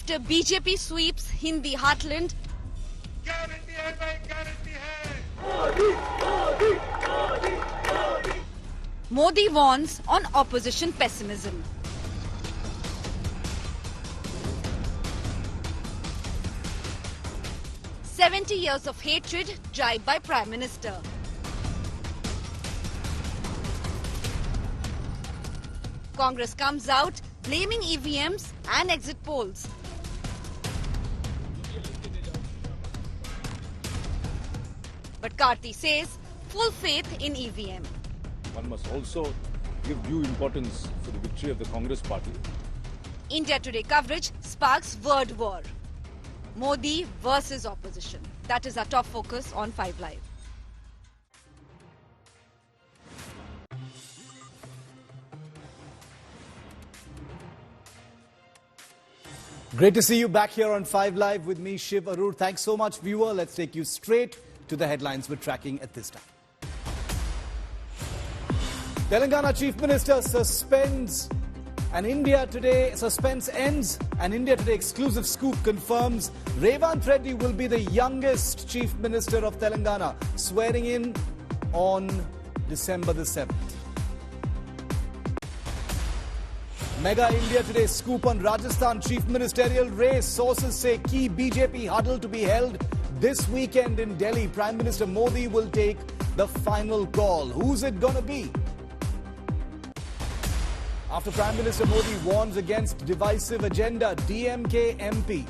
After BJP sweeps Hindi Heartland, Modi warns on opposition pessimism. "70 years of hatred drive by Prime Minister." Congress comes out blaming EVMs and exit polls. But Karti says full faith in EVM. One must also give due importance for the victory of the Congress party. India Today coverage sparks word war. Modi versus opposition. That is our top focus on 5 Live. Great to see you back here on 5 Live with me, Shiv, Aroor. Thanks so much, viewer. Let's take you straight to the headlines we're tracking at this time. Telangana Chief Minister suspends and India Today suspense ends. An India Today exclusive scoop confirms Revant Reddy will be the youngest Chief Minister of Telangana, swearing in on December the 7th. Mega India Today scoop on Rajasthan chief ministerial race. Sources say key BJP huddle to be held this weekend in Delhi. Prime Minister Modi will take the final call. Who's it gonna be? After Prime Minister Modi warns against divisive agenda, DMK MP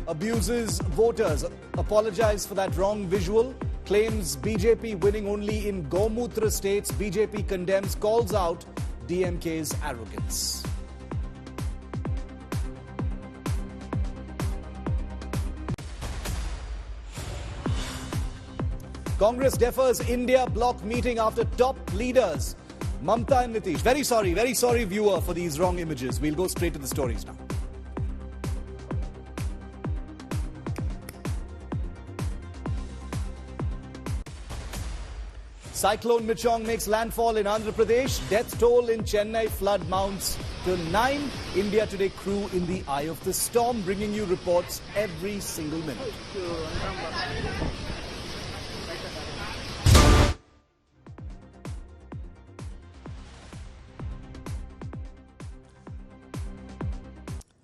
abuses voters. Apologize for that wrong visual. Claims BJP winning only in Gomutra states. BJP condemns, calls out DMK's arrogance. Congress defers India bloc meeting after top leaders Mamta and Nitish. Very sorry viewer for these wrong images. We'll go straight to the stories now. Cyclone Mong makes landfall in Andhra Pradesh. Death toll in Chennai Flood mounts to 9. India Today crew in the eye of the storm, bringing you reports every single minute.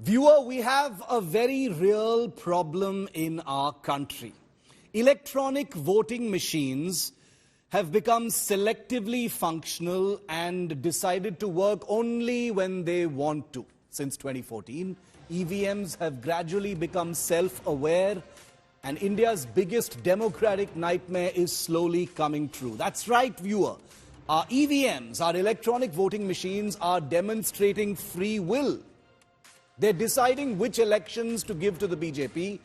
Viewer, we have a very real problem in our country. Electronic voting machines have become selectively functional and decided to work only when they want to. Since 2014, EVMs have gradually become self-aware, and India's biggest democratic nightmare is slowly coming true. That's right, viewer. Our EVMs, our electronic voting machines, are demonstrating free will. They're deciding which elections to give to the BJP,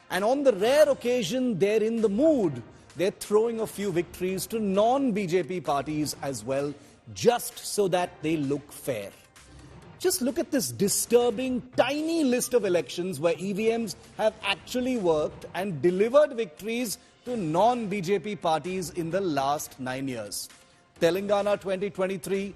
and on the rare occasion they're in the mood, they're throwing a few victories to non-BJP parties as well, just so that they look fair. Just look at this disturbing, tiny list of elections where EVMs have actually worked and delivered victories to non-BJP parties in the last 9 years. Telangana 2023,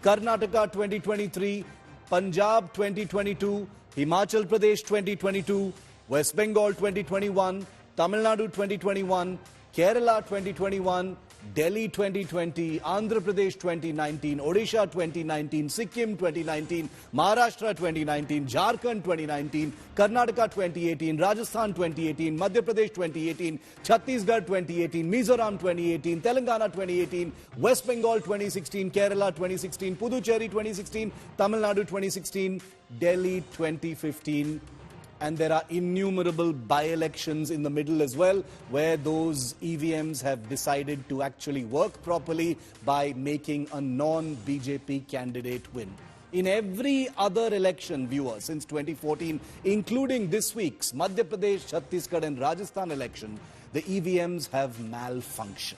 Karnataka 2023, Punjab 2022, Himachal Pradesh 2022, West Bengal 2021, Tamil Nadu 2021, Kerala 2021, Delhi 2020, Andhra Pradesh 2019, Odisha 2019, Sikkim 2019, Maharashtra 2019, Jharkhand 2019, Karnataka 2018, Rajasthan 2018, Madhya Pradesh 2018, Chhattisgarh 2018, Mizoram 2018, Telangana 2018, West Bengal 2016, Kerala 2016, Puducherry 2016, Tamil Nadu 2016, Delhi 2015. And there are innumerable by-elections in the middle as well, where those EVMs have decided to actually work properly by making a non-BJP candidate win. In every other election, viewers, since 2014, including this week's Madhya Pradesh, Chhattisgarh and Rajasthan election, the EVMs have malfunctioned.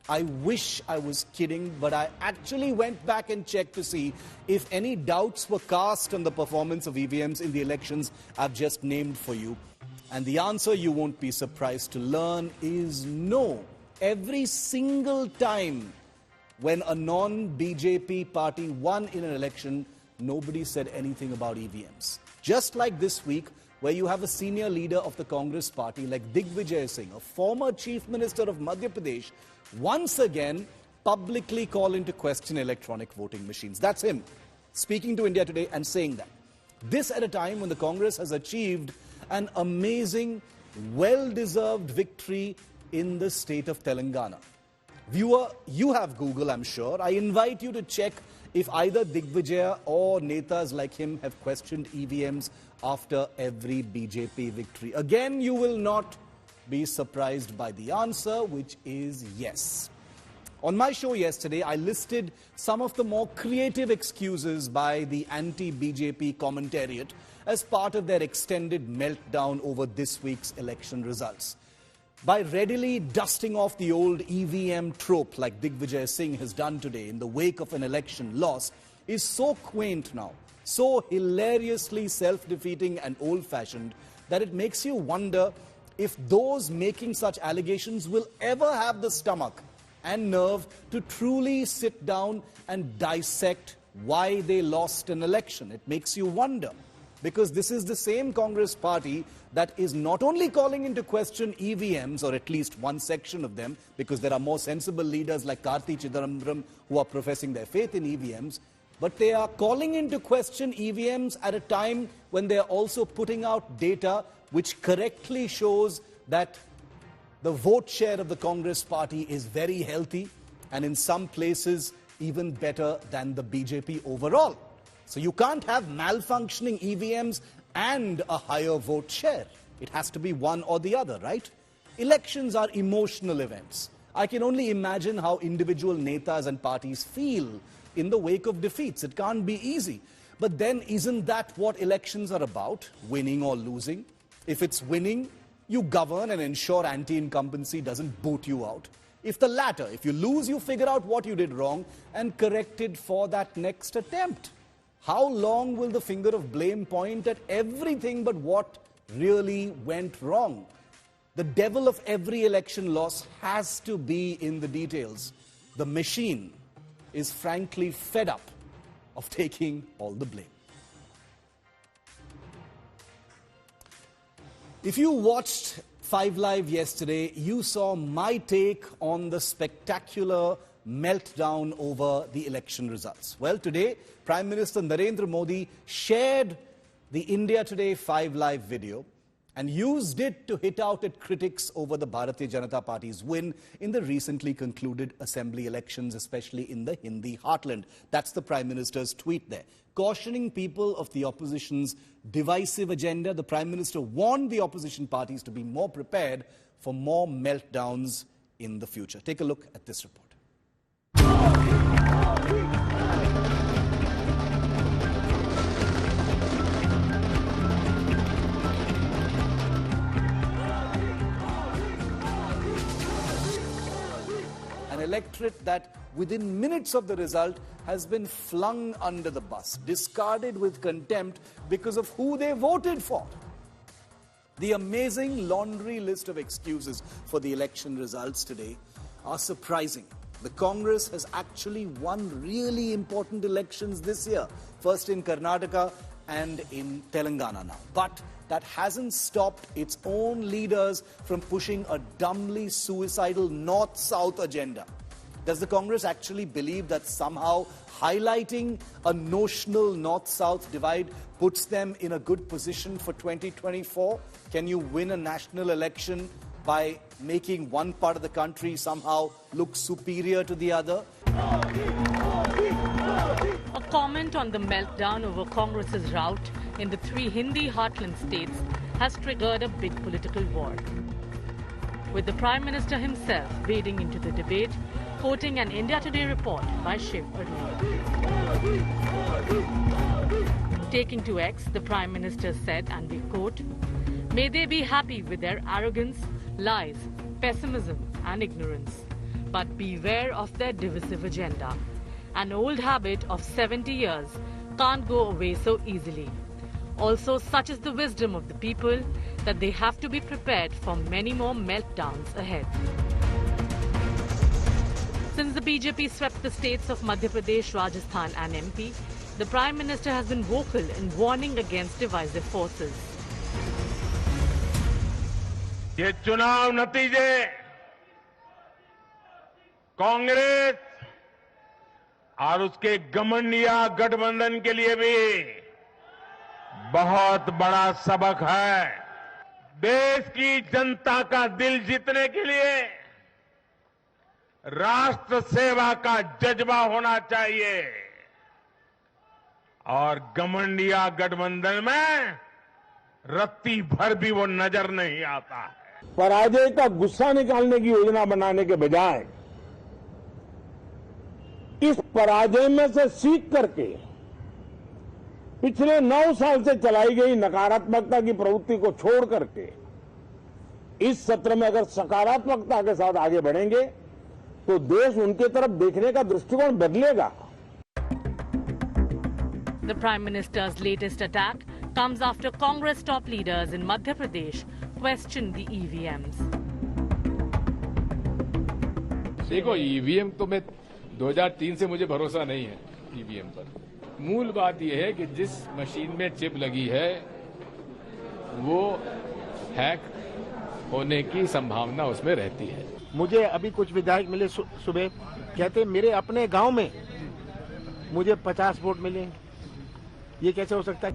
I wish I was kidding, but I actually went back and checked to see if any doubts were cast on the performance of EVMs in the elections I've just named for you. And the answer, you won't be surprised to learn, is no. Every single time when a non-BJP party won in an election, nobody said anything about EVMs. Just like this week, where you have a senior leader of the Congress party like Digvijay Singh, a former chief minister of Madhya Pradesh, once again publicly call into question electronic voting machines. That's him speaking to India Today and saying that. This at a time when the Congress has achieved an amazing, well-deserved victory in the state of Telangana. Viewer, you have Google, I'm sure. I invite you to check if either Digvijay or netas like him have questioned EVMs after every BJP victory. Again, you will not be surprised by the answer, which is yes. On my show yesterday, I listed some of the more creative excuses by the anti-BJP commentariat as part of their extended meltdown over this week's election results. By readily dusting off the old EVM trope like Digvijay Singh has done today in the wake of an election loss is so quaint now, so hilariously self-defeating and old-fashioned that it makes you wonder if those making such allegations will ever have the stomach and nerve to truly sit down and dissect why they lost an election. It makes you wonder, because this is the same Congress party that is not only calling into question EVMs, or at least one section of them, because there are more sensible leaders like Karti Chidambaram who are professing their faith in EVMs, but they are calling into question EVMs at a time when they are also putting out data which correctly shows that the vote share of the Congress party is very healthy and in some places even better than the BJP overall. So you can't have malfunctioning EVMs and a higher vote share. It has to be one or the other, right? Elections are emotional events. I can only imagine how individual netas and parties feel in the wake of defeats. It can't be easy. But then isn't that what elections are about? Winning or losing? If it's winning, you govern and ensure anti-incumbency doesn't boot you out. If the latter, if you lose, you figure out what you did wrong and correct it for that next attempt. How long will the finger of blame point at everything but what really went wrong? The devil of every election loss has to be in the details. The machine is frankly fed up of taking all the blame. If you watched 5 Live yesterday, you saw my take on the spectacular meltdown over the election results. Well, today, Prime Minister Narendra Modi shared the India Today 5 Live video and used it to hit out at critics over the Bharatiya Janata Party's win in the recently concluded assembly elections, especially in the Hindi Heartland. That's the Prime Minister's tweet there. Cautioning people of the opposition's divisive agenda, the Prime Minister warned the opposition parties to be more prepared for more meltdowns in the future. Take a look at this report. An electorate that within minutes of the result has been flung under the bus, discarded with contempt because of who they voted for. The amazing laundry list of excuses for the election results today are surprising. The Congress has actually won really important elections this year, first in Karnataka and in Telangana now. But that hasn't stopped its own leaders from pushing a dumbly suicidal North-South agenda. Does the Congress actually believe that somehow highlighting a notional North-South divide puts them in a good position for 2024? Can you win a national election by making one part of the country somehow look superior to the other? A comment on the meltdown over Congress's rout in the 3 Hindi heartland states has triggered a big political war, with the Prime Minister himself wading into the debate, quoting an India Today report by Shiv. Taking to X, the Prime Minister said, and we quote, "May they be happy with their arrogance, lies, pessimism and ignorance, but beware of their divisive agenda. An old habit of 70 years can't go away so easily. Also, such is the wisdom of the people that they have to be prepared for many more meltdowns ahead." Since the BJP swept the states of Madhya Pradesh, Rajasthan and MP, The Prime Minister has been vocal in warning against divisive forces. ये चुनाव नतीजे कांग्रेस और उसके घमंडिया गठबंधन के लिए भी बहुत बड़ा सबक है। देश की जनता का दिल जीतने के लिए राष्ट्र सेवा का जज्बा होना चाहिए और घमंडिया गठबंधन में रत्ती भर भी वो नजर नहीं आता है। पराजय का गुस्सा निकालने की योजना बनाने के बजाय इस पराजय में से सीख करके पिछले 9 साल से चलाई गई नकारात्मकता की प्रवृत्ति को छोड़ करके इस सत्र में अगर सकारात्मकता के साथ आगे बढ़ेंगे तो देश उनके तरफ देखने का दृष्टिकोण बदलेगा। The Prime Minister's latest attack comes after Congress top leaders in Madhya Pradesh questioned the EVMs. देखो ईवीएम तो मैं 2003 से मुझे भरोसा नहीं है ईवीएम पर। मूल बात यह है कि जिस मशीन में चिप लगी है वो हैक होने की संभावना उसमें रहती है। मुझे अभी कुछ विधायक मिले सुबह, कहते मेरे अपने गांव में मुझे 50 वोट मिले। ये कैसे हो सकता है?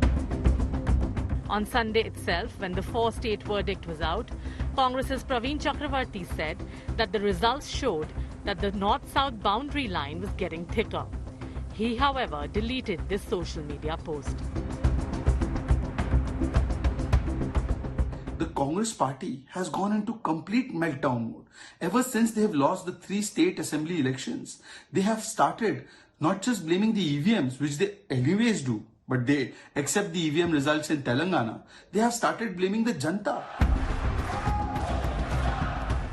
On Sunday itself, when the 4-state verdict was out, Congress's Praveen Chakravarti said that the results showed that the north-south boundary line was getting thicker. He, however, deleted this social media post. The Congress party has gone into complete meltdown mode. Ever since they have lost the 3 state assembly elections, they have started not just blaming the EVMs, which they anyways do, but they accept the EVM results in Telangana. They have started blaming the Janta.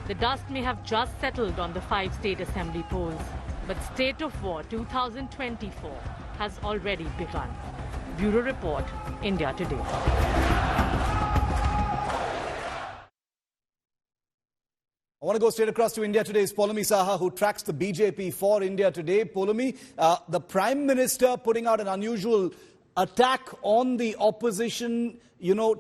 The dust may have just settled on the 5-state assembly polls, but State of War 2024 has already begun. Bureau Report, India Today. I want to go straight across to India Today's Poulomi Saha, who tracks the BJP for India Today. Poulomi, the Prime Minister putting out an unusual attack on the opposition,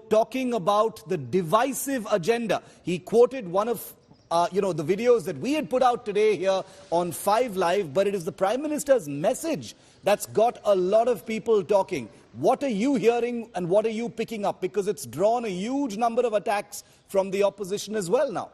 talking about the divisive agenda. He quoted one of the videos that we had put out today here on 5 Live, but it is the Prime Minister's message that's got a lot of people talking. What are you hearing and what are you picking up? Because it's drawn a huge number of attacks from the opposition as well now.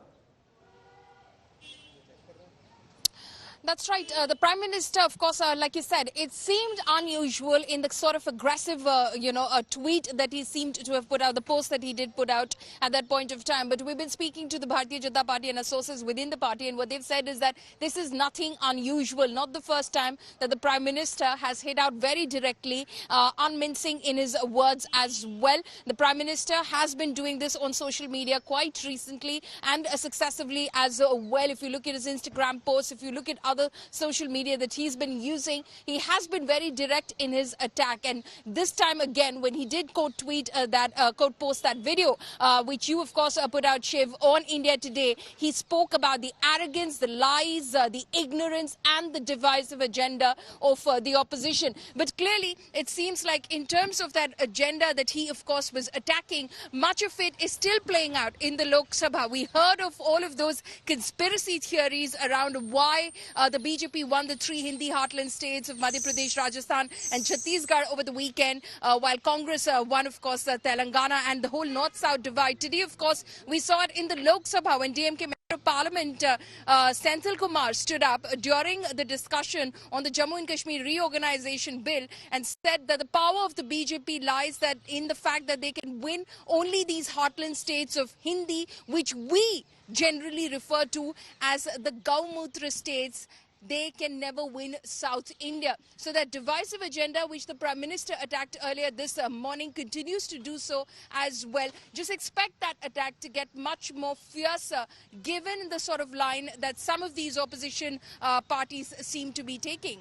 That's right. The Prime Minister, of course, like you said, it seemed unusual in the sort of aggressive, a tweet that he seemed to have put out, the post that he did put out at that point of time. But we've been speaking to the Bharatiya Janata Party and our sources within the party, and what they've said is that this is nothing unusual. Not the first time that the Prime Minister has hit out very directly, unmincing in his words as well. The Prime Minister has been doing this on social media quite recently and successively as well. If you look at his Instagram posts, if you look at other social media that he's been using, he has been very direct in his attack. And this time again, when he did quote post that video, which you of course put out, Shiv, on India Today, he spoke about the arrogance, the lies, the ignorance and the divisive agenda of the opposition. But clearly, it seems like in terms of that agenda that he of course was attacking, much of it is still playing out in the Lok Sabha. We heard of all of those conspiracy theories around why the BJP won the 3 Hindi heartland states of Madhya Pradesh, Rajasthan and Chhattisgarh over the weekend, while Congress won, of course, Telangana and the whole north-south divide. Today, of course, we saw it in the Lok Sabha when DMK Member of Parliament Senthil Kumar stood up during the discussion on the Jammu and Kashmir reorganization bill and said that the power of the BJP lies that in the fact that they can win only these heartland states of Hindi, which we generally refer to as the Gaumutra states. They can never win South India. So that divisive agenda which the Prime Minister attacked earlier this morning continues to do so as well. Just expect that attack to get much more fiercer given the sort of line that some of these opposition parties seem to be taking.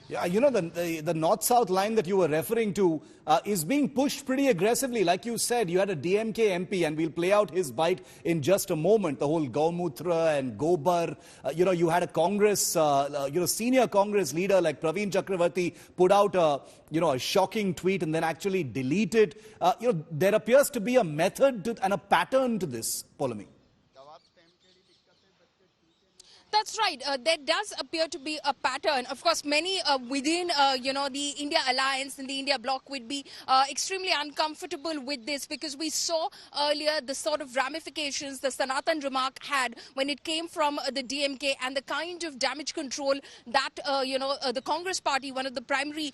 Yeah, you know, the north-south line that you were referring to is being pushed pretty aggressively. Like you said, you had a DMK MP, and we'll play out his bite in just a moment. The whole Gaumutra and Gobar. You had a Congress, senior Congress leader like Praveen Chakravarti put out a shocking tweet and then actually delete it. There appears to be a method and a pattern to this polemic. That's right. There does appear to be a pattern. Of course, many within, the India alliance and the India bloc would be extremely uncomfortable with this, because we saw earlier the sort of ramifications the Sanatan remark had when it came from the DMK, and the kind of damage control that, the Congress party, one of the primary,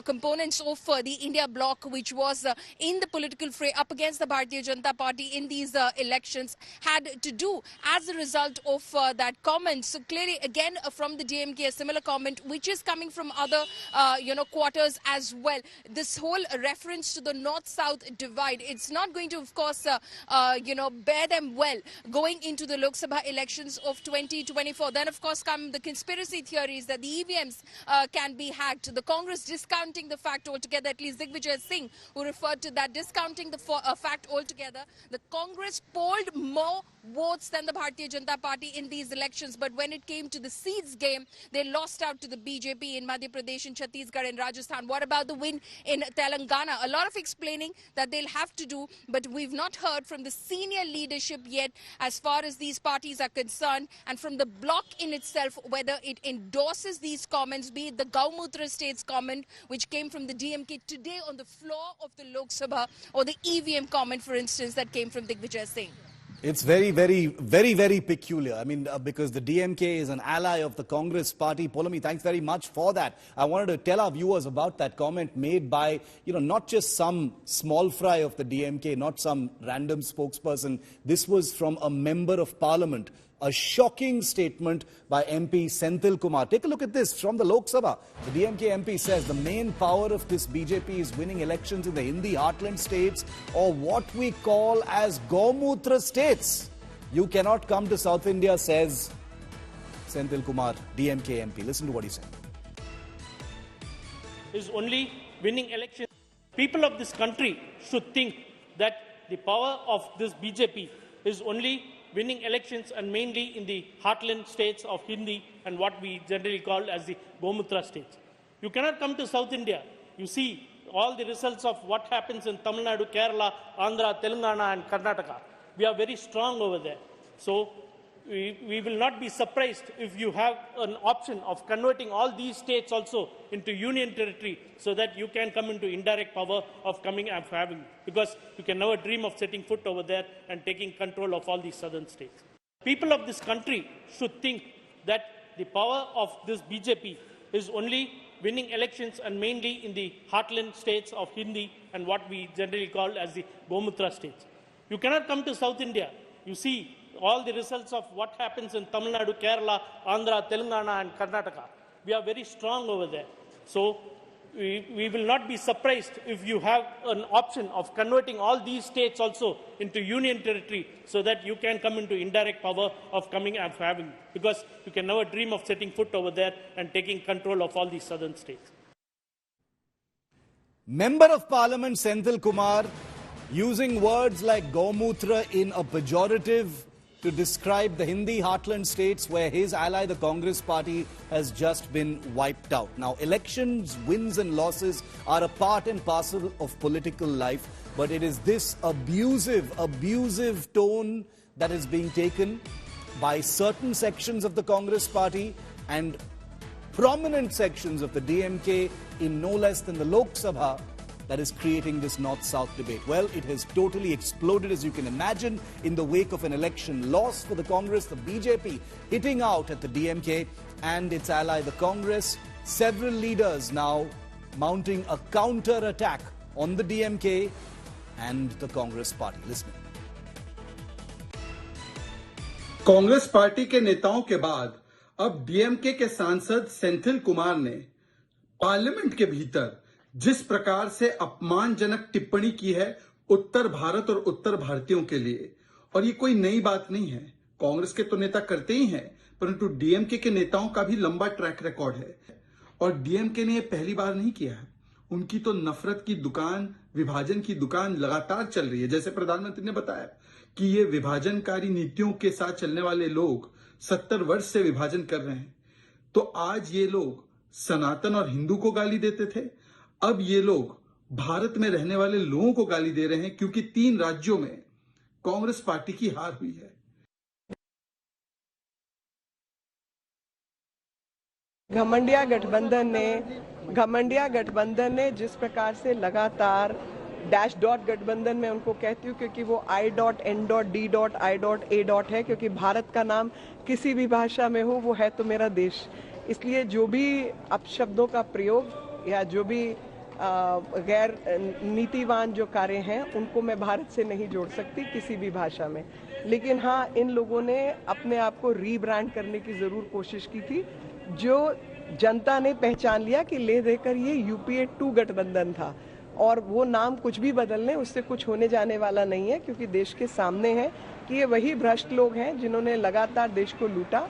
components of the India bloc, which was in the political fray up against the Bharatiya Janata Party in these elections, had to do as a result of that comment. So clearly, again, from the DMK, a similar comment, which is coming from other, quarters as well. This whole reference to the north-south divide, it's not going to, of course, bear them well going into the Lok Sabha elections of 2024. Then, of course, come the conspiracy theories that the EVMs can be hacked. The Congress discounting the fact altogether, at least Digvijay Singh, who referred to that, discounting the fact altogether. The Congress polled more votes than the Bharatiya Janata Party in these elections. But when it came to the seats game, they lost out to the BJP in Madhya Pradesh, in Chhattisgarh, and Rajasthan. What about the win in Telangana? A lot of explaining that they'll have to do, but we've not heard from the senior leadership yet as far as these parties are concerned, and from the bloc in itself, whether it endorses these comments, be it the Gaumutra States comment, which came from the DMK today on the floor of the Lok Sabha, or the EVM comment, for instance, that came from Digvijay Singh. It's very, very, very, very peculiar. I mean, because the DMK is an ally of the Congress party. Polami, thanks very much for that. I wanted to tell our viewers about that comment made by, not just some small fry of the DMK, not some random spokesperson. This was from a member of parliament. A shocking statement by MP Senthil Kumar. Take a look at this from the Lok Sabha. The DMK MP says the main power of this BJP is winning elections in the Hindi Heartland states, or what we call as Gaumutra states. You cannot come to South India, says Senthil Kumar, DMK MP. Listen to what he said. Is only winning elections. People of this country should think that the power of this BJP is only winning elections, and mainly in the heartland states of Hindi and what we generally call as the Gaumutra states. You cannot come to South India. You see all the results of what happens in Tamil Nadu, Kerala, Andhra, Telangana and Karnataka. We are very strong over there. So we will not be surprised if you have an option of converting all these states also into union territory, so that you can come into indirect power of coming and having, because you can never dream of setting foot over there and taking control of all these southern states. People of this country should think that the power of this BJP is only winning elections, and mainly in the heartland states of Hindi and what we generally call as the Gaumutra states. You cannot come to South India. You see all the results of what happens in Tamil Nadu, Kerala, Andhra, Telangana and Karnataka. We are very strong over there. So we will not be surprised if you have an option of converting all these states also into union territory, so that you can come into indirect power of coming and having, because you can never dream of setting foot over there and taking control of all these southern states. Member of Parliament Senthil Kumar using words like Gaumutra in a pejorative to describe the Hindi heartland states where his ally, the Congress party, has just been wiped out. Now, elections, wins and losses are a part and parcel of political life, but it is this abusive tone that is being taken by certain sections of the Congress party and prominent sections of the DMK in no less than the Lok Sabha that is creating this north-south debate. Well, it has totally exploded, as you can imagine, in the wake of an election loss for the Congress, the BJP hitting out at the DMK and its ally, the Congress. Several leaders now mounting a counter-attack on the DMK and the Congress party. Listen. Congress party के नेताओं के बाद अब DMK के सांसद सेंथिल कुमार ने parliament के भीतर जिस प्रकार से अपमानजनक टिप्पणी की है उत्तर भारत और उत्तर भारतीयों के लिए, और ये कोई नई बात नहीं है, कांग्रेस के तो नेता करते ही हैं, परंतु डीएमके के नेताओं का भी लंबा ट्रैक रिकॉर्ड है। और डीएमके ने ये पहली बार नहीं किया है। उनकी तो नफरत की दुकान, विभाजन की दुकान लगातार चल रही है। जैसे प्रधानमंत्री ने बताया कि ये विभाजनकारी नीतियों के साथ चलने वाले लोग 70 वर्ष से विभाजन कर रहे हैं। तो आज ये लोग सनातन और हिंदू को गाली देते थे, अब ये लोग भारत में रहने वाले लोगों को गाली दे रहे हैं, क्योंकि 3 राज्यों में कांग्रेस पार्टी की हार हुई है। घमंडिया गठबंधन ने जिस प्रकार से लगातार डैश डॉट गठबंधन में उनको कहती हूँ, क्योंकि वो I.N.D.I.A. है, क्योंकि भारत का नाम किसी भी भाषा में हो वो है तो मेरा देश। इसलिए जो भी अपशब्दों का प्रयोग या जो भी गैर नीतिवान जो कार्य हैं उनको मैं भारत से नहीं जोड़ सकती किसी भी भाषा में। लेकिन हाँ, इन लोगों ने अपने आप को रीब्रांड करने की जरूर कोशिश की थी। जो जनता ने पहचान लिया कि ले देकर ये UPA 2 गठबंधन था, और वो नाम कुछ भी बदलने उससे कुछ होने जाने वाला नहीं है, क्योंकि देश के सामने है कि ये वही भ्रष्ट लोग हैं जिन्होंने लगातार देश को लूटा।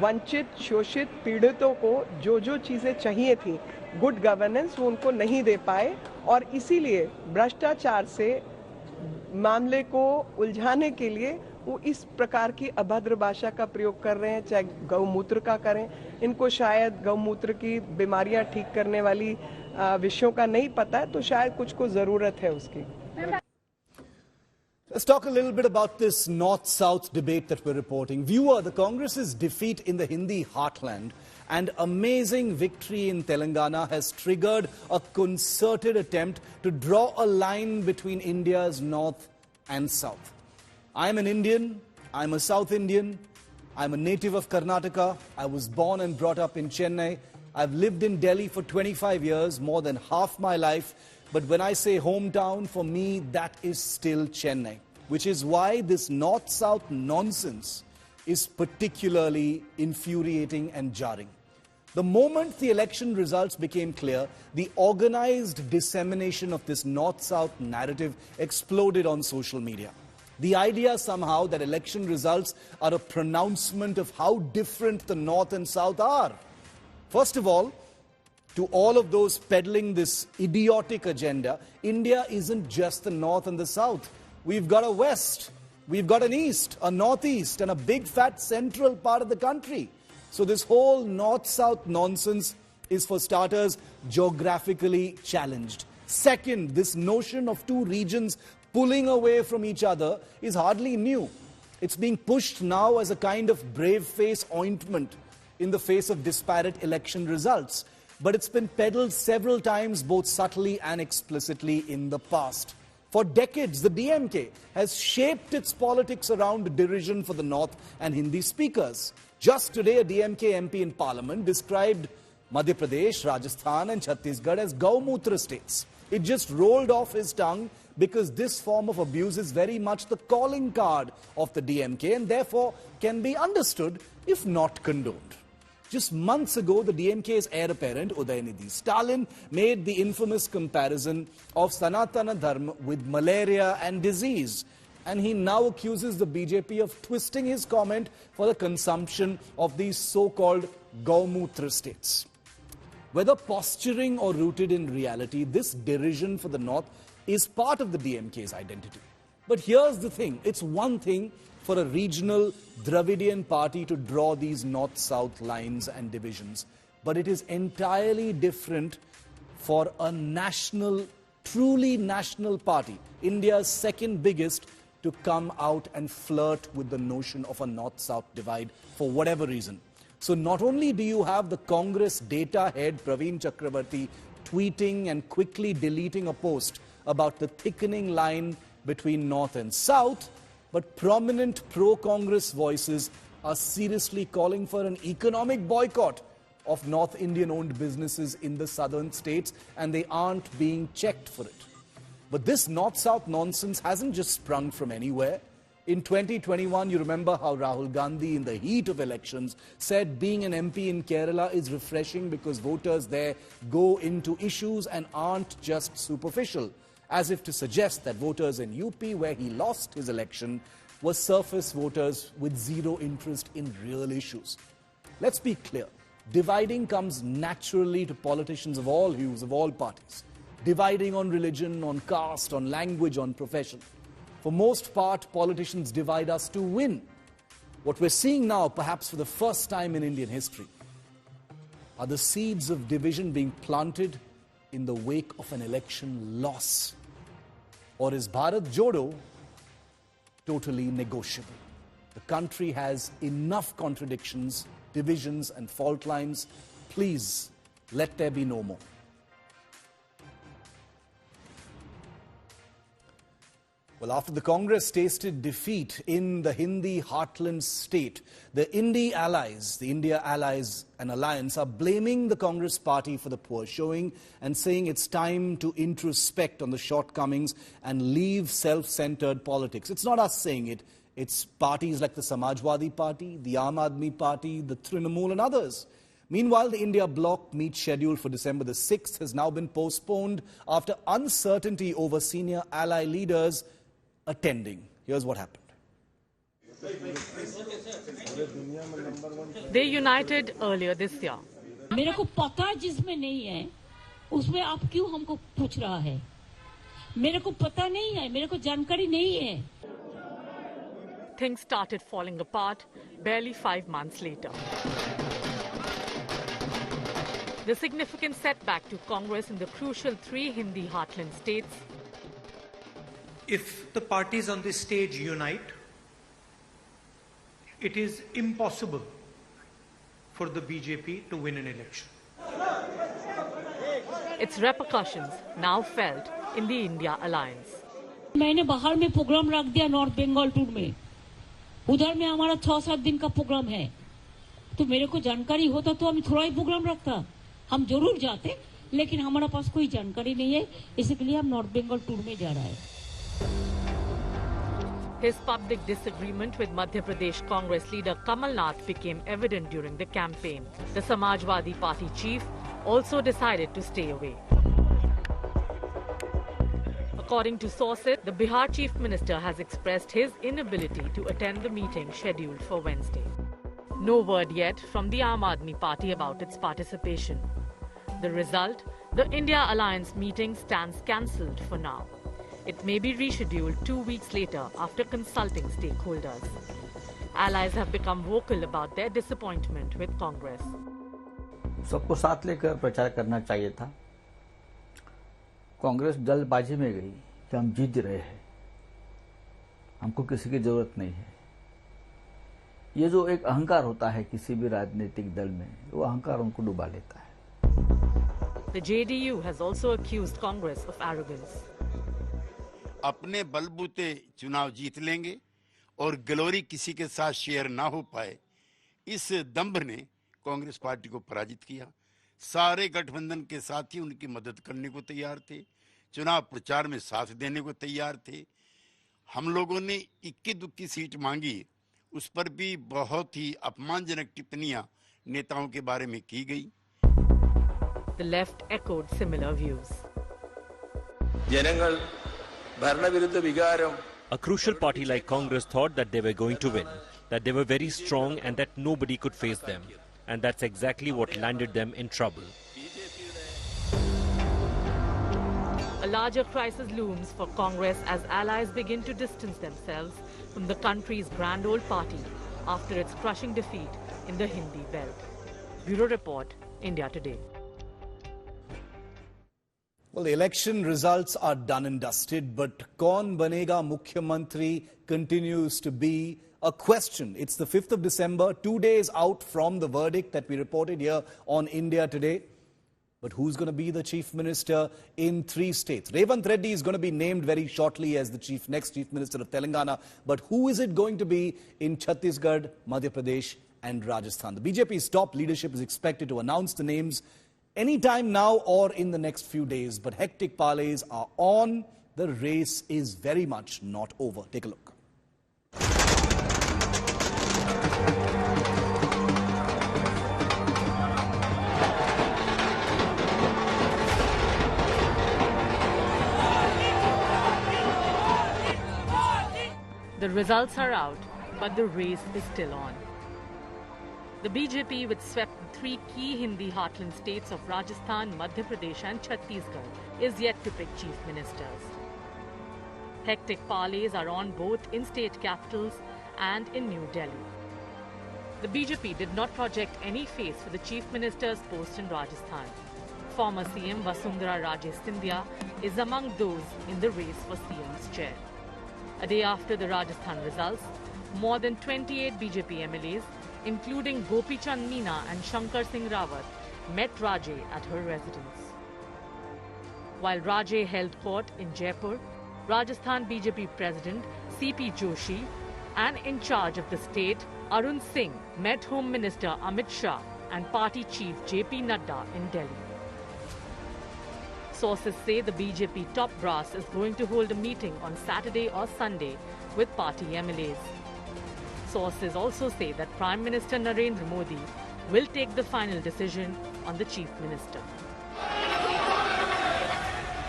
वंचित, शोषित, पीड़ितों को जो जो चीजें चाहिए थी, गुड गवर्नेंस, वो उनको नहीं दे पाए, और इसीलिए भ्रष्टाचार से मामले को उलझाने के लिए वो इस प्रकार की अभद्र भाषा का प्रयोग कर रहे हैं। चाहे गौमूत्र का करें, इनको शायद गौमूत्र की बीमारियां ठीक करने वाली विषयों का नहीं पता है, तो शायद कुछ को जरूरत है उसकी। Let's talk a little bit about this North-South debate that we're reporting. Viewer, the Congress's defeat in the Hindi heartland and amazing victory in Telangana has triggered a concerted attempt to draw a line between India's North and South. I'm an Indian, I'm a South Indian, I'm a native of Karnataka, I was born and brought up in Chennai, I've lived in Delhi for 25 years, more than half my life. But when I say hometown, for me, that is still Chennai, which is why this North-South nonsense is particularly infuriating and jarring. The moment the election results became clear, the organized dissemination of this North-South narrative exploded on social media. The idea somehow that election results are a pronouncement of how different the North and South are. First of all, to all of those peddling this idiotic agenda, India isn't just the North and the South. We've got a West, we've got an East, a Northeast, and a big fat central part of the country. So this whole North-South nonsense is, for starters, geographically challenged. Second, this notion of two regions pulling away from each other is hardly new. It's being pushed now as a kind of brave face ointment in the face of disparate election results. But it's been peddled several times, both subtly and explicitly in the past. For decades, the DMK has shaped its politics around derision for the North and Hindi speakers. Just today, a DMK MP in Parliament described Madhya Pradesh, Rajasthan and Chhattisgarh as Gaumutra states. It just rolled off his tongue because this form of abuse is very much the calling card of the DMK and therefore can be understood if not condoned. Just months ago, the DMK's heir apparent, Udayanidhi Stalin, made the infamous comparison of Sanatana Dharma with malaria and disease. And he now accuses the BJP of twisting his comment for the consumption of these so-called Gaumutra states. Whether posturing or rooted in reality, this derision for the North is part of the DMK's identity. But here's the thing, it's one thing for a regional Dravidian party to draw these North-South lines and divisions. But it is entirely different for a national, truly national party, India's second biggest, to come out and flirt with the notion of a North-South divide for whatever reason. So not only do you have the Congress data head Praveen Chakravarti tweeting and quickly deleting a post about the thickening line between North and South, but prominent pro-Congress voices are seriously calling for an economic boycott of North Indian-owned businesses in the southern states, and they aren't being checked for it. But this North-South nonsense hasn't just sprung from anywhere. In 2021, you remember how Rahul Gandhi, in the heat of elections, said being an MP in Kerala is refreshing because voters there go into issues and aren't just superficial, as if to suggest that voters in UP, where he lost his election, were surface voters with zero interest in real issues. Let's be clear. Dividing comes naturally to politicians of all hues, of all parties. Dividing on religion, on caste, on language, on profession. For most part, politicians divide us to win. What we're seeing now, perhaps for the first time in Indian history, are the seeds of division being planted in the wake of an election loss. Or is Bharat Jodo totally negotiable? The country has enough contradictions, divisions and fault lines. Please, let there be no more. Well, after the Congress tasted defeat in the Hindi Heartland state, the India Allies and Alliance are blaming the Congress party for the poor showing and saying it's time to introspect on the shortcomings and leave self-centered politics. It's not us saying it. It's parties like the Samajwadi Party, the Aam Aadmi Party, the Trinamool and others. Meanwhile, the India bloc meet scheduled for December the 6th has now been postponed after uncertainty over senior ally leaders attending. Here's what happened. They united earlier this year. मेरे को पता जिसमें नहीं है, उसमें आप क्यों हमको पूछ रहा है? मेरे को पता नहीं है, मेरे को जानकारी नहीं है. Things started falling apart barely 5 months later. The significant setback to Congress in the crucial 3 Hindi heartland states. If the parties on this stage unite, it is impossible for the BJP to win an election. Its repercussions now felt in the India alliance. मैंने बाहर में programme रख दिया north Bengal tour में. उधर में हमारा 6-7 दिन का प्रोग्राम है. तो मेरे को जानकारी होता तो हम थोड़ा ही प्रोग्राम रखता. हम जरूर जाते, लेकिन हमारा पास कोई जानकारी नहीं है, इसलिए हम नॉर्थ बंगाल टूर में जा रहा है. His public disagreement with Madhya Pradesh Congress leader Kamal Nath became evident during the campaign. The Samajwadi Party chief also decided to stay away. According to sources, the Bihar Chief Minister has expressed his inability to attend the meeting scheduled for Wednesday. No word yet from the Aam Aadmi Party about its participation. The result, the India Alliance meeting stands cancelled for now. It may be rescheduled 2 weeks later after consulting stakeholders. Allies have become vocal about their disappointment with Congress. सबको साथ लेकर प्रचार करना चाहिए था. कांग्रेस जल्दबाजी में गई कि हम जीत रहे हैं, हमको किसी की जरूरत नहीं है. ये जो एक अहंकार होता है किसी भी राजनीतिक दल में, वो अहंकार उनको डुबा लेता है. The JDU has also accused Congress of arrogance. अपने बलबूते चुनाव जीत लेंगे और ग्लोरी किसी के साथ शेयर ना हो पाए, इस दंभ ने कांग्रेस पार्टी को पराजित किया. सारे गठबंधन के साथी उनकी मदद करने को तैयार थे, चुनाव प्रचार में साथ देने को तैयार थे. हम लोगों ने इक्की दुक्की सीट मांगी, उस पर भी बहुत ही अपमानजनक टिप्पणियां नेताओं के बारे में की गई. The left echoed similar views. A crucial party like Congress thought that they were going to win, that they were very strong and that nobody could face them. And that's exactly what landed them in trouble. A larger crisis looms for Congress as allies begin to distance themselves from the country's grand old party after its crushing defeat in the Hindi belt. Bureau Report, India Today. Well, the election results are done and dusted, but Kaun Banega Mukhyamantri continues to be a question. It's the 5th of December, 2 days out from the verdict that we reported here on India Today. But who's going to be the Chief Minister in 3 states? Revanth Reddy is going to be named very shortly as the next Chief Minister of Telangana. But who is it going to be in Chhattisgarh, Madhya Pradesh and Rajasthan? The BJP's top leadership is expected to announce the names anytime now or in the next few days. But hectic parleys are on. The race is very much not over. Take a look. The results are out, but the race is still on. The BJP, which swept the 3 key Hindi heartland states of Rajasthan, Madhya Pradesh and Chhattisgarh, is yet to pick chief ministers. Hectic parleys are on both in state capitals and in New Delhi. The BJP did not project any face for the chief minister's post in Rajasthan. Former CM Vasundhara Raje Scindia is among those in the race for CM's chair. A day after the Rajasthan results, more than 28 BJP MLAs, including Gopi Chand Meena and Shankar Singh Rawat, met Raje at her residence. While Raje held court in Jaipur, Rajasthan BJP President CP Joshi and in charge of the state Arun Singh met Home Minister Amit Shah and Party Chief JP Nadda in Delhi. Sources say the BJP top brass is going to hold a meeting on Saturday or Sunday with party MLAs. Sources also say that Prime Minister Narendra Modi will take the final decision on the Chief Minister.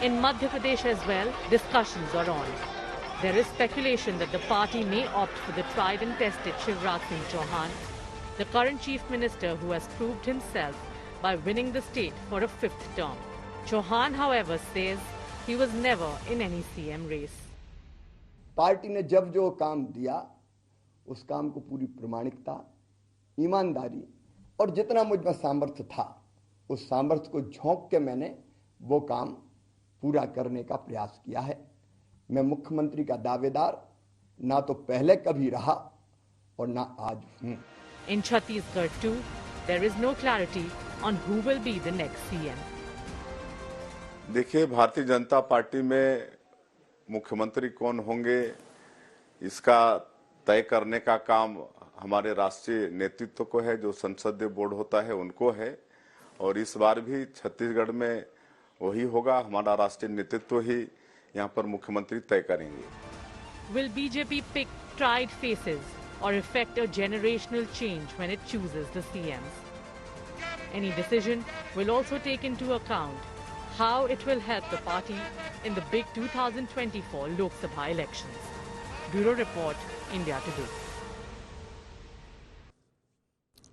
In Madhya Pradesh as well, discussions are on. There is speculation that the party may opt for the tried and tested Shiv Singh Chauhan, the current Chief Minister who has proved himself by winning the state for a 5th term. Chauhan, however, says he was never in any CM race. Party ने जब जो काम दिया उस काम को पूरी प्रामाणिकता, ईमानदारी और जितना मुझ में सामर्थ्य था उस सामर्थ्य को झोंक के मैंने वो काम पूरा करने का प्रयास किया है। मैं मुख्यमंत्री का दावेदार ना तो पहले कभी रहा और ना आज हूं। In Chhattisgarh too, there is no clarity on who will be the next CM. देखिए, भारतीय जनता पार्टी में मुख्यमंत्री कौन होंगे इसका तय करने का काम हमारे राष्ट्रीय नेतृत्व को है, जो संसदीय बोर्ड होता है उनको है, और इस बार भी छत्तीसगढ़ में वही होगा। हमारा राष्ट्रीय नेतृत्व ही यहाँ पर मुख्यमंत्री तय करेंगे। Will BJP pick tried faces or effect a generational change when it chooses the CMs? Any decision will also take into account how it will help the party in the big 2024 Lok Sabha elections. Bureau Report, India Today.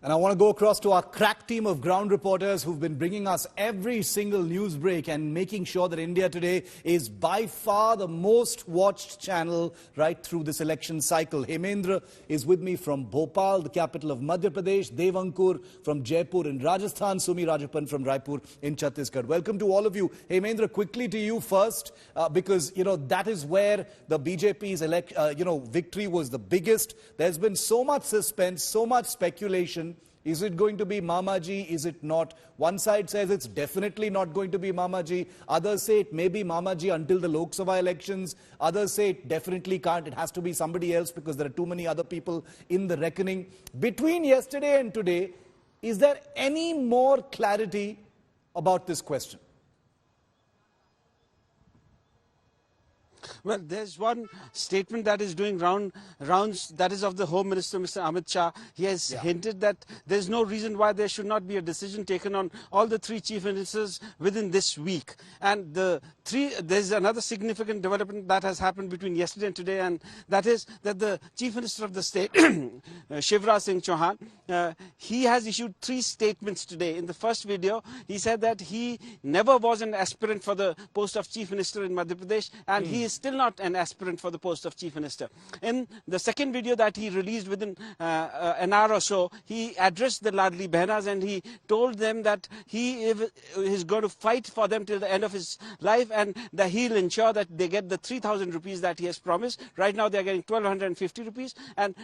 And I want to go across to our crack team of ground reporters who've been bringing us every single news break and making sure that India Today is by far the most watched channel right through this election cycle. Hemendra is with me from Bhopal, the capital of Madhya Pradesh, Devankur from Jaipur in Rajasthan, Sumi Rajapan from Raipur in Chhattisgarh. Welcome to all of you. Hemendra, quickly to you first, because, that is where the BJP's victory was the biggest. There's been so much suspense, so much speculation. Is it going to be Mamaji? Is it not? One side says it's definitely not going to be Mamaji. Others say it may be Mamaji until the Lok Sabha elections. Others say it definitely can't. It has to be somebody else because there are too many other people in the reckoning. Between yesterday and today, is there any more clarity about this question? Well, there's one statement that is doing rounds, that is of the Home Minister, Mr. Amit Shah. He has hinted that there's no reason why there should not be a decision taken on all the 3 chief ministers within this week. And there's another significant development that has happened between yesterday and today, and that is that the Chief Minister of the state, Shiv Singh Chauhan, he has issued 3 statements today. In the first video, he said that he never was an aspirant for the post of Chief Minister in Madhya Pradesh, and he is still not an aspirant for the post of Chief Minister. In the second video that he released within an hour or so, he addressed the Ladli Behnas and he told them that he is going to fight for them till the end of his life, and that he'll ensure that they get the 3,000 rupees that he has promised. Right now they are getting 1,250 rupees, and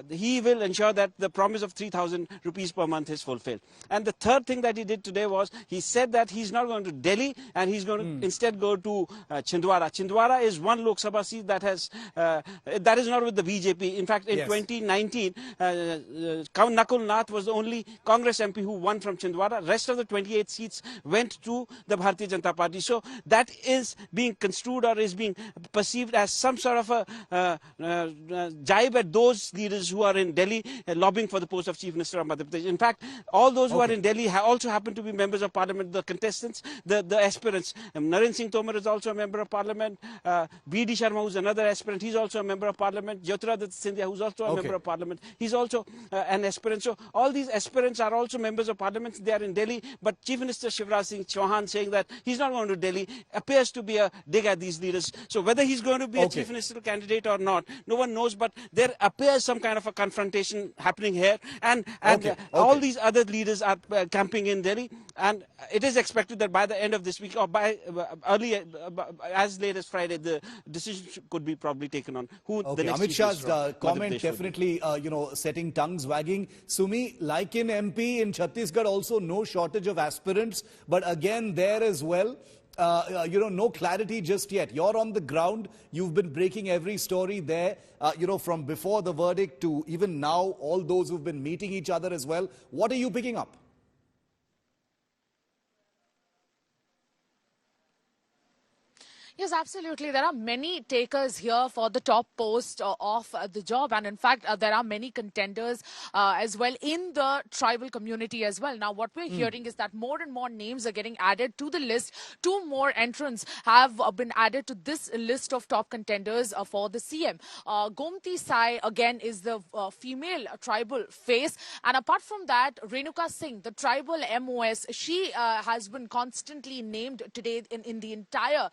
he will ensure that the promise of 3,000 rupees per month is fulfilled. And the third thing that he did today was he said that he's not going to Delhi and he's going to instead go to Chhindwara. Chhindwara is one Lok Sabha seat that is not with the BJP. In fact, in 2019, Nakul Nath was the only Congress MP who won from Chhindwara. Rest of the 28 seats went to the Bharatiya Janata Party. So that is being construed or is being perceived as some sort of a jibe at those leaders who are in Delhi lobbying for the post of Chief Minister of Madhya Pradesh. In fact, all those who are in Delhi also happen to be members of Parliament, the contestants, the aspirants. Narendra Singh Tomar is also a member of Parliament. B.D. Sharma, who's another aspirant, he's also a member of parliament. Jyotiraditya Scindia, who's also a member of parliament, he's also an aspirant. So all these aspirants are also members of parliament. They are in Delhi, but Chief Minister Shivraj Singh Chauhan saying that he's not going to Delhi appears to be a dig at these leaders. So whether he's going to be a chief ministerial candidate or not, no one knows, but there appears some kind of a confrontation happening here, and all these other leaders are camping in Delhi, and it is expected that by the end of this week or by as late as Friday, the decision could be probably taken on who the next Amit Shah's comment Pradesh definitely setting tongues wagging. Sumi, like in MP, in Chhattisgarh also no shortage of aspirants, but again there as well, no clarity just yet. You're on the ground. You've been breaking every story there, from before the verdict to even now, all those who've been meeting each other as well. What are you picking up? Yes, absolutely. There are many takers here for the top post of the job. And in fact, there are many contenders as well in the tribal community as well. Now, what we're hearing is that more and more names are getting added to the list. 2 more entrants have been added to this list of top contenders for the CM. Gomti Sai, again, is the female tribal face. And apart from that, Renuka Singh, the tribal MOS, she has been constantly named today in the entire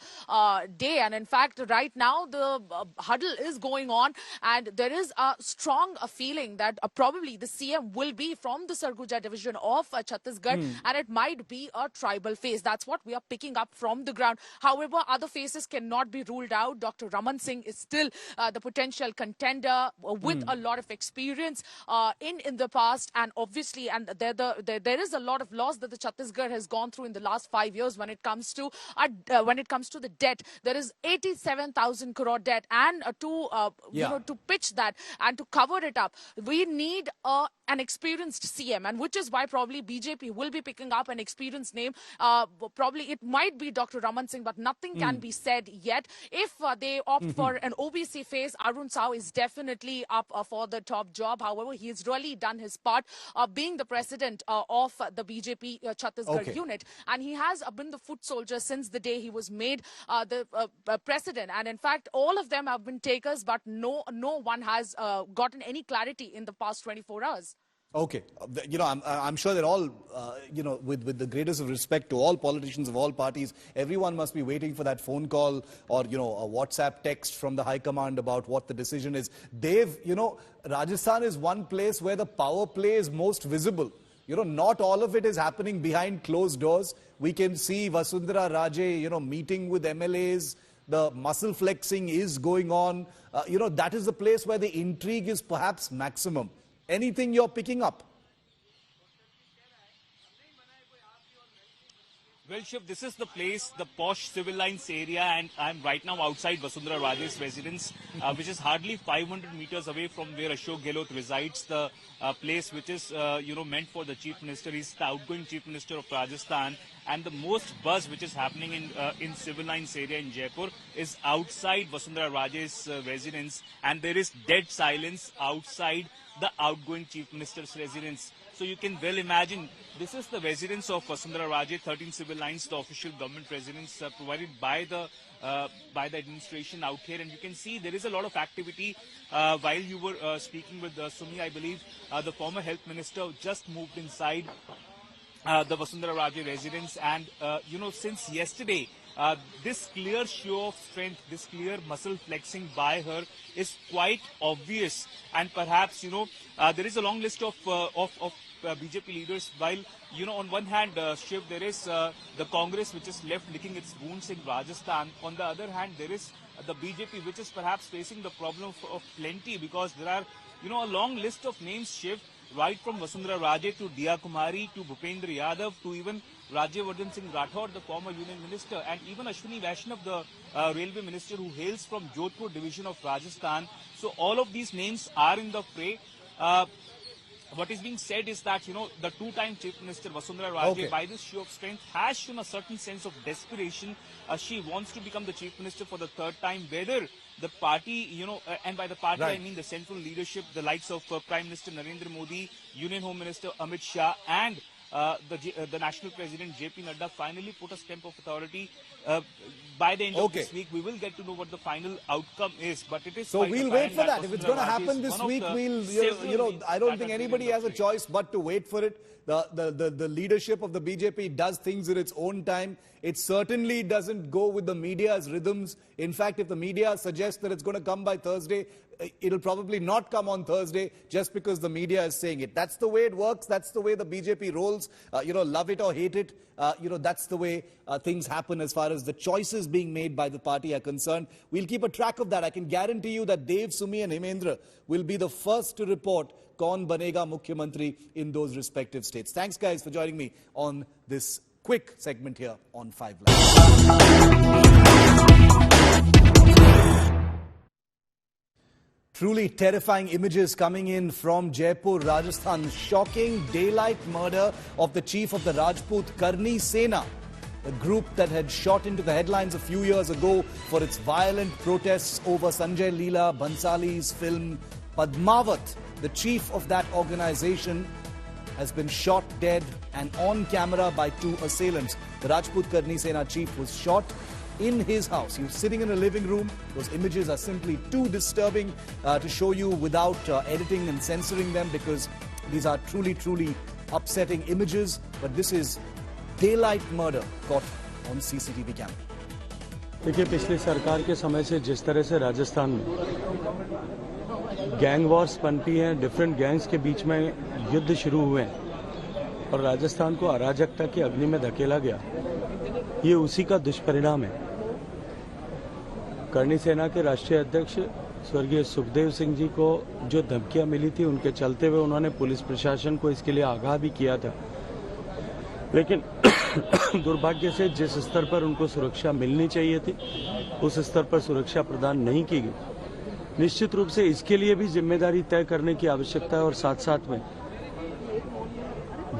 day. And in fact, right now the huddle is going on, and there is a strong feeling that probably the CM will be from the Sarguja division of Chhattisgarh, and it might be a tribal face. That's what we are picking up from the ground. However, other faces cannot be ruled out. Dr. Raman Singh is still the potential contender with a lot of experience in the past, and obviously, and there is a lot of loss that the Chhattisgarh has gone through in the last 5 years when it comes to the debt. There is 87,000 crore debt, and to pitch that and to cover it up, we need an experienced CM, and which is why probably BJP will be picking up an experienced name. Probably it might be Dr. Raman Singh, but nothing can be said yet. If they opt for an OBC face, Arun Sao is definitely up for the top job. However, he has really done his part being the president of the BJP Chhattisgarh unit, and he has been the foot soldier since the day he was made the president. And in fact, all of them have been takers, but no one has gotten any clarity in the past 24 hours. Okay. I'm sure they're all, with the greatest of respect to all politicians of all parties, everyone must be waiting for that phone call or, a WhatsApp text from the High Command about what the decision is. Rajasthan is one place where the power play is most visible. Not all of it is happening behind closed doors. We can see Vasundhara Raje, meeting with MLAs. The muscle flexing is going on. That is the place where the intrigue is perhaps maximum. Anything you're picking up? Well, Shiv, this is the place, the posh civil lines area, and I'm right now outside Vasundhara Raje's residence, which is hardly 500 meters away from where Ashok Gehlot resides, the place which is, meant for the Chief Minister. He's the outgoing Chief Minister of Rajasthan, and the most buzz which is happening in civil lines area in Jaipur is outside Vasundhara Raje's residence, and there is dead silence outside the outgoing Chief Minister's residence. So you can well imagine, this is the residence of Vasundhara Raje, 13 civil lines, the official government residence provided by the administration out here. And you can see there is a lot of activity. While you were speaking with Sumi, I believe the former health minister just moved inside the Vasundhara Raje residence. And, since yesterday, this clear show of strength, this clear muscle flexing by her is quite obvious. And perhaps, there is a long list of BJP leaders. While, on one hand, Shiv, there is the Congress which is left licking its wounds in Rajasthan. On the other hand, there is the BJP which is perhaps facing the problem of plenty, because there are, a long list of names, Shiv, right from Vasundhara Raje to Diya Kumari to Bhupendra Yadav to even Rajyavardhan Singh Rathod, the former union minister, and even Ashwini Vaishnav, the railway minister who hails from Jodhpur division of Rajasthan. So all of these names are in the fray. What is being said is that, the two-time Chief Minister Vasundhara Raje, by this show of strength, has shown a certain sense of desperation. She wants to become the Chief Minister for the third time. Whether the party, and by the party I mean the central leadership, the likes of Prime Minister Narendra Modi, Union Home Minister Amit Shah, and the national president JP Nadda finally put a stamp of authority. By the end of this week, we will get to know what the final outcome is. But it is so we'll wait for that. If it's going to happen this week, we'll. I don't think anybody has a choice but to wait for it. The leadership of the BJP does things at its own time. It certainly doesn't go with the media's rhythms. In fact, if the media suggests that it's going to come by Thursday, it'll probably not come on Thursday just because the media is saying it. That's the way it works. That's the way the BJP rolls. Love it or hate it. That's the way things happen as far as the choices being made by the party are concerned. We'll keep a track of that. I can guarantee you that Dev, Sumi and Hemendra will be the first to report Kaun Banega Mukhyamantri in those respective states. Thanks, guys, for joining me on this quick segment here on 5 Live. Truly terrifying images coming in from Jaipur, Rajasthan. Shocking daylight murder of the chief of the Rajput Karni Sena, a group that had shot into the headlines a few years ago for its violent protests over Sanjay Leela Bhansali's film Padmavat. The chief of that organization has been shot dead and on camera by 2 assailants. The Rajput Karni Sena chief was shot in his house. He was sitting in a living room. Those images are simply too disturbing to show you without editing and censoring them, because these are truly, truly upsetting images. But this is daylight murder caught on CCTV camera. देखिए, पिछली सरकार के समय से जिस तरह से राजस्थान में गैंग वॉर्स पनपी हैं, डिफरेंट गैंग्स के बीच में युद्ध शुरू हुए हैं और राजस्थान को अराजकता की अग्नि में धकेला गया, ये उसी का दुष्परिणाम है। करनी सेना के राष्ट्रीय अध्यक्ष स्वर्गीय सुखदेव सिंह जी को जो धमकियां मिली थी, उनके चलते हुए उन्होंने पुलिस प्रशासन को इसके लिए आगाह भी किया था, लेकिन दुर्भाग्य से जिस स्तर पर उनको सुरक्षा मिलनी चाहिए थी, उस स्तर पर सुरक्षा प्रदान नहीं की गई। निश्चित रूप से इसके लिए भी जिम्मेदारी तय करने की आवश्यकता है और साथ साथ में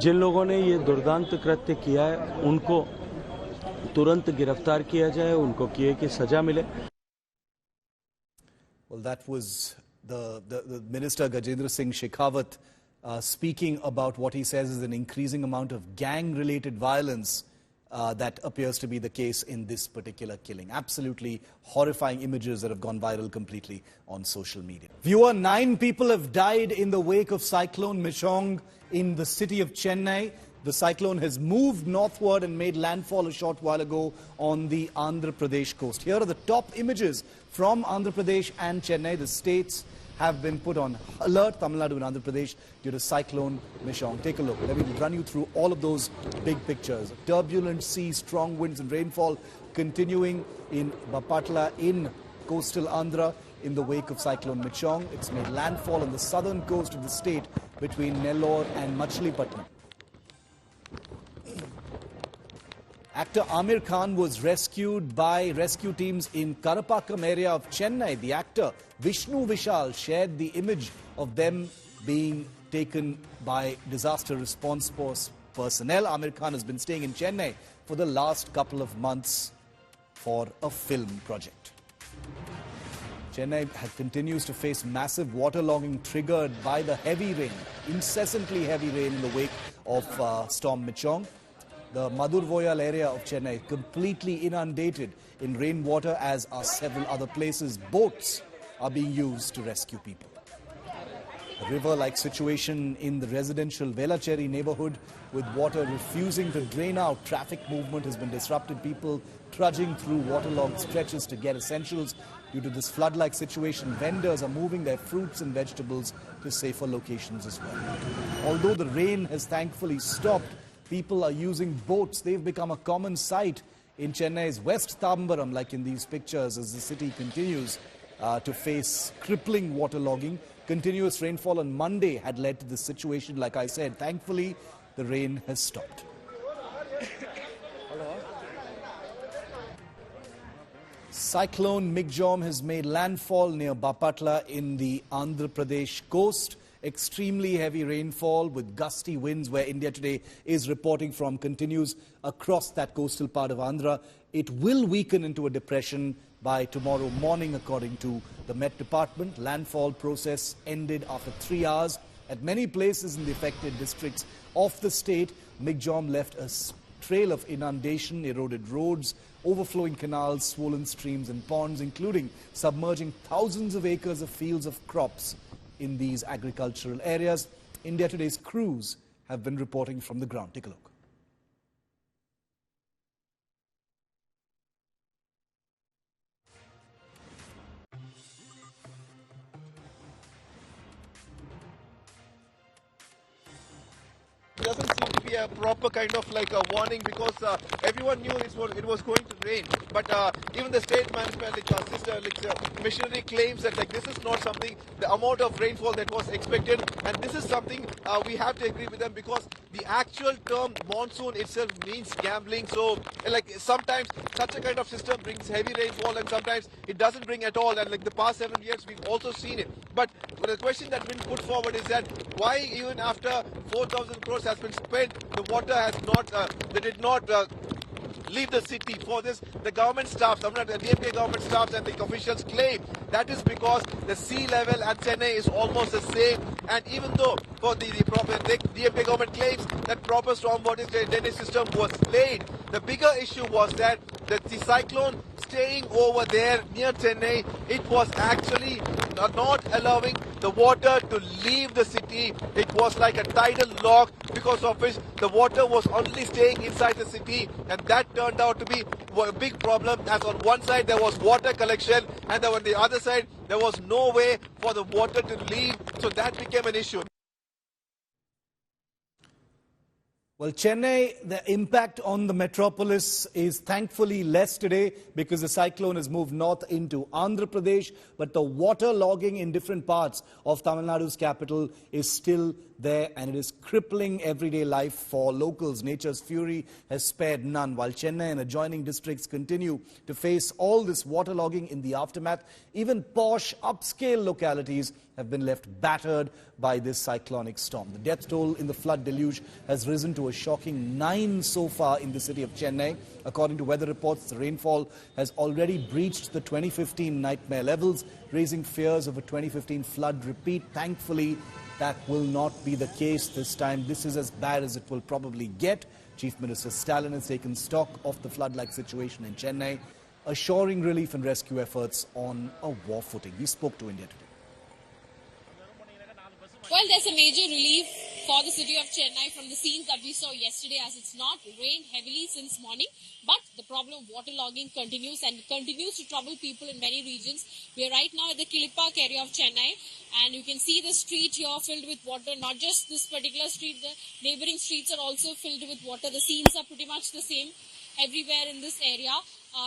जिन लोगों ने ये दुर्दांत कृत्य किया है, उनको तुरंत गिरफ्तार किया जाए, उनको किए की सजा मिले। Well, that was the Minister Gajendra Singh Shekhawat speaking about what he says is an increasing amount of gang-related violence that appears to be the case in this particular killing. Absolutely horrifying images that have gone viral completely on social media. Viewer, 9 people have died in the wake of Cyclone Mong in the city of Chennai. The cyclone has moved northward and made landfall a short while ago on the Andhra Pradesh coast. Here are the top images from Andhra Pradesh and Chennai. The states have been put on alert, Tamil Nadu and Andhra Pradesh, due to Cyclone Mong. Take a look. Let me run you through all of those big pictures. Turbulent seas, strong winds and rainfall continuing in Bapatla in coastal Andhra in the wake of Cyclone Mong. It's made landfall on the southern coast of the state between Nellore and Machilipatnam. Actor Amir Khan was rescued by rescue teams in Karapakam area of Chennai. The actor Vishnu Vishal shared the image of them being taken by disaster response force personnel. Amir Khan has been staying in Chennai for the last couple of months for a film project. Chennai continues to face massive waterlogging triggered by the heavy rain, incessantly heavy rain in the wake of Storm Mong. The Madurvoyal area of Chennai completely inundated in rainwater, as are several other places. Boats are being used to rescue people. A river-like situation in the residential Velacheri neighborhood with water refusing to drain out. Traffic movement has been disrupted. People trudging through waterlogged stretches to get essentials. Due to this flood-like situation, vendors are moving their fruits and vegetables to safer locations as well. Although the rain has thankfully stopped, people are using boats. They've become a common sight in Chennai's West Tambaram, like in these pictures, as the city continues to face crippling waterlogging. Continuous rainfall on Monday had led to this situation. Like I said, thankfully, the rain has stopped. Cyclone MJ has made landfall near Bapatla in the Andhra Pradesh coast. Extremely heavy rainfall with gusty winds, where India Today is reporting from, continues across that coastal part of Andhra. It will weaken into a depression by tomorrow morning, according to the Met Department. Landfall process ended after 3 hours At many places in the affected districts of the state, Migjom left a trail of inundation, eroded roads, overflowing canals, swollen streams and ponds, including submerging thousands of acres of fields of crops in these agricultural areas. India Today's crews have been reporting from the ground. Take a look. It doesn't seem to be a proper kind of like a warning, because everyone knew it was going to rain. But even the state management, machinery claims that this is not something, the amount of rainfall that was expected, and this is something we have to agree with them, because the actual term monsoon itself means gambling. So sometimes such a kind of system brings heavy rainfall and sometimes it doesn't bring at all. And the past 7 years we've also seen it. But the question that's been put forward is that why even after 4,000 crores has been spent, the water has not, they did not leave the city. For this, the government staff, the DMK government staffs and the officials claim that is because the sea level at Chennai is almost the same. And even though for the DMK government claims that proper stormwater drainage system was laid, the bigger issue was that the cyclone staying over there near Chennai, it was actually not allowing the water to leave the city. It was like a tidal lock, because of which the water was only staying inside the city, and that turned out to be a big problem, as on one side there was water collection and on the other side there was no way for the water to leave, so that became an issue. Well, Chennai, the impact on the metropolis is thankfully less today because the cyclone has moved north into Andhra Pradesh, but the water logging in different parts of Tamil Nadu's capital is still there, and it is crippling everyday life for locals. Nature's fury has spared none. While Chennai and adjoining districts continue to face all this water logging in the aftermath, even posh, upscale localities have been left battered by this cyclonic storm. The death toll in the flood deluge has risen to a shocking 9 so far in the city of Chennai. According to weather reports, the rainfall has already breached the 2015 nightmare levels, raising fears of a 2015 flood repeat. Thankfully, that will not be the case this time. This is as bad as it will probably get. Chief Minister Stalin has taken stock of the flood-like situation in Chennai, assuring relief and rescue efforts on a war footing. He spoke to India Today. Well, there's a major relief for the city of Chennai from the scenes that we saw yesterday, as it's not rained heavily since morning. But the problem of waterlogging continues and continues to trouble people in many regions. We are right now at the Kilipark area of Chennai, and you can see the street here filled with water. Not just this particular street, the neighboring streets are also filled with water. The scenes are pretty much the same everywhere in this area.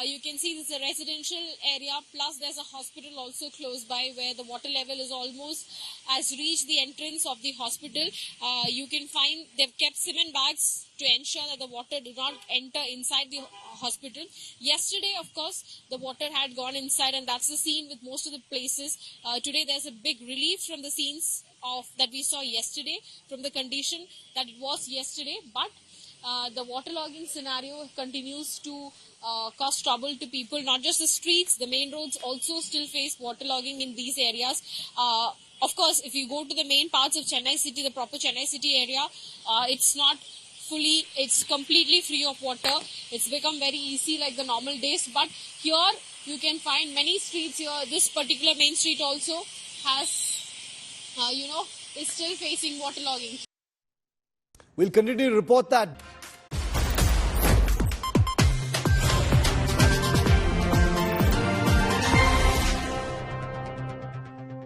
You can see this is a residential area, plus there's a hospital also close by where the water level is almost has reached the entrance of the hospital. You can find they've kept cement bags to ensure that the water do not enter inside the hospital. Yesterday, of course, the water had gone inside, and that's the scene with most of the places. Today, there's a big relief from the scenes of that we saw yesterday, from the condition that it was yesterday, but the waterlogging scenario continues to cause trouble to people. Not just the streets, the main roads also still face waterlogging in these areas. Of course, if you go to the main parts of Chennai city, the proper Chennai city area, it's completely free of water. It's become very easy like the normal days. But here you can find many streets here. This particular main street also has, is still facing waterlogging. We'll continue to report that.